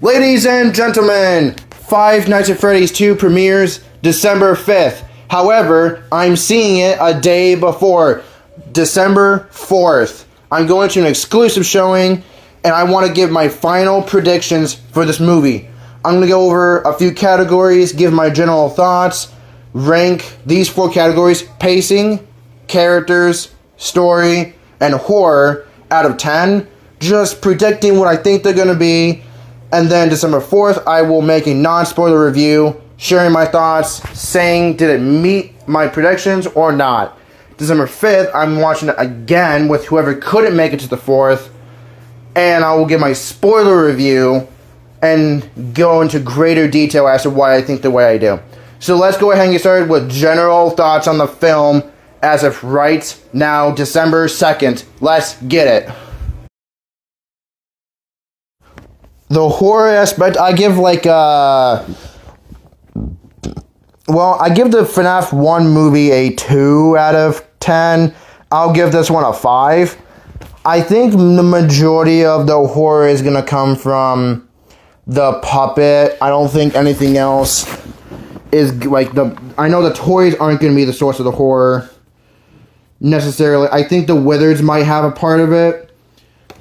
Ladies and gentlemen, Five Nights at Freddy's 2 premieres December 5th. However, I'm seeing it a day before, December 4th. I'm going to an exclusive showing, and I want to give my final predictions for this movie. I'm going to go over a few categories, give my general thoughts, rank these 4 categories: pacing, characters, story, and horror out of 10. Just predicting what I think they're going to be. And then December 4th, I will make a non-spoiler review, sharing my thoughts, saying did it meet my predictions or not. December 5th, I'm watching it again with whoever couldn't make it to the 4th, and I will give my spoiler review and go into greater detail as to why I think the way I do. So let's go ahead and get started with general thoughts on the film as of right now, December 2nd. Let's get it. The horror aspect, I give like I give the FNAF 1 movie a 2 out of 10. I'll give this one a 5. I think the majority of the horror is going to come from the puppet. I don't think anything else is like I know the toys aren't going to be the source of the horror necessarily. I think the wizards might have a part of it.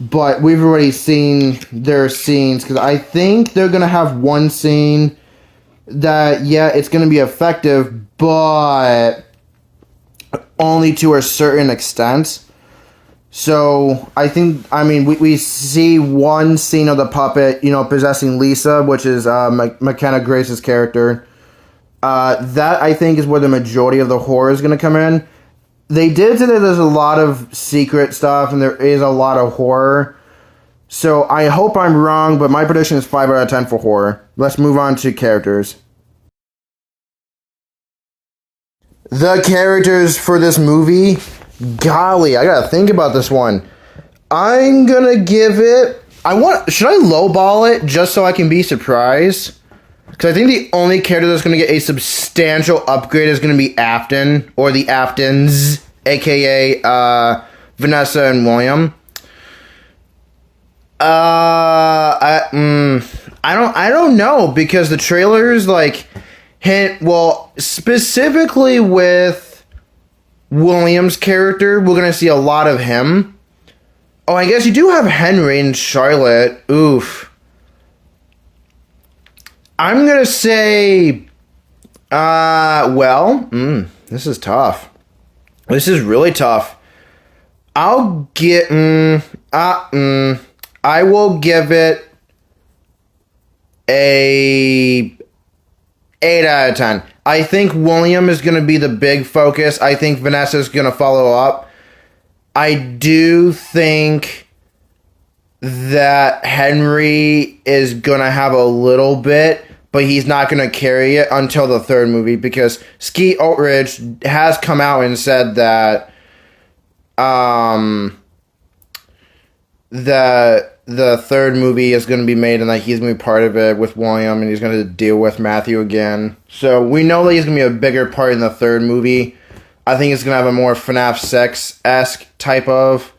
But we've already seen their scenes, because I think they're going to have one scene that, yeah, it's going to be effective, but only to a certain extent. So, we see one scene of the puppet, possessing Lisa, which is McKenna Grace's character. That, I think, is where the majority of the horror is going to come in. They did say that there's a lot of secret stuff and there is a lot of horror. So I hope I'm wrong, but my prediction is 5 out of 10 for horror. Let's move on to characters. The characters for this movie, golly, I gotta think about this one. I'm gonna give it, should I lowball it just so I can be surprised? Because I think the only character that's going to get a substantial upgrade is going to be Afton, or the Aftons, aka Vanessa and William. I don't know, because the trailers specifically with William's character, we're going to see a lot of him. Oh, I guess you do have Henry and Charlotte. Oof. I'm going to say, this is tough. This is really tough. I will give it a 8 out of 10. I think William is going to be the big focus. I think Vanessa is going to follow up. I do think that Henry is going to have a little bit, but he's not going to carry it until the 3rd movie, because Skeet Ulrich has come out and said that the 3rd movie is going to be made and that he's going to be part of it with William, and he's going to deal with Matthew again. So we know that he's going to be a bigger part in the 3rd movie. I think it's going to have a more FNAF 6-esque type of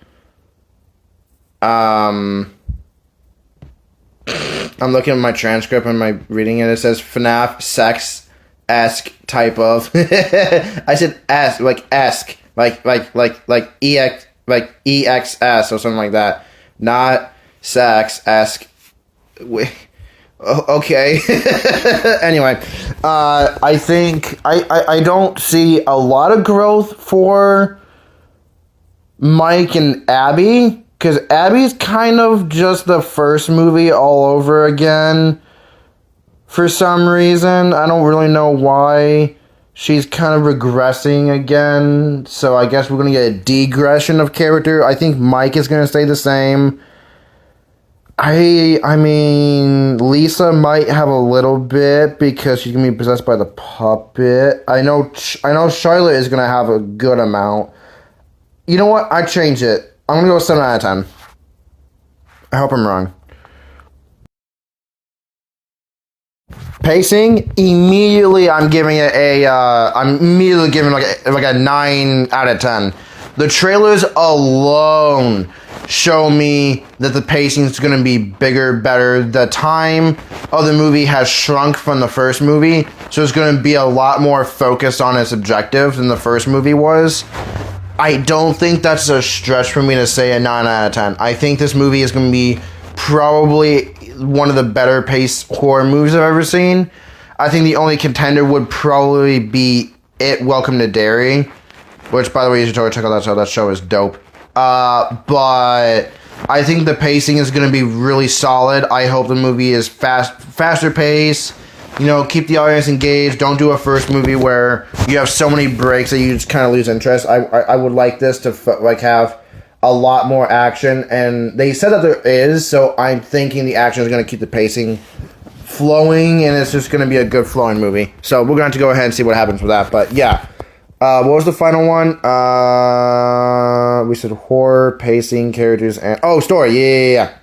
I'm looking at my transcript and my reading it. It says FNAF sex-esque type of. I said esque, like esque, like ex, like EXS or something like that. Not sex-esque. Okay. Anyway, I think I don't see a lot of growth for Mike and Abby. Because Abby's kind of just the first movie all over again. For some reason. I don't really know why. She's kind of regressing again. So I guess we're going to get a degression of character. I think Mike is going to stay the same. I mean, Lisa might have a little bit because she's going to be possessed by the puppet. I know Charlotte is going to have a good amount. You know what? I changed it. I'm going to go 7 out of 10. I hope I'm wrong. Pacing, immediately I'm giving it I'm immediately giving like a 9 out of 10. The trailers alone show me that the pacing is going to be bigger, better. The time of the movie has shrunk from the first movie, so it's going to be a lot more focused on its objectives than the first movie was. I don't think that's a stretch for me to say a 9 out of 10. I think this movie is going to be probably one of the better paced horror movies I've ever seen. I think the only contender would probably be Welcome to Derry, which, by the way, you should totally check out that show. That show is dope. But I think the pacing is going to be really solid. I hope the movie is faster paced. You know, keep the audience engaged. Don't do a first movie where you have so many breaks that you just kind of lose interest. I would like this to have a lot more action, and they said that there is, so I'm thinking the action is going to keep the pacing flowing, and it's just going to be a good flowing movie. So we're going to have to go ahead and see what happens with that. But yeah, what was the final one? We said horror, pacing, characters, and story. Yeah.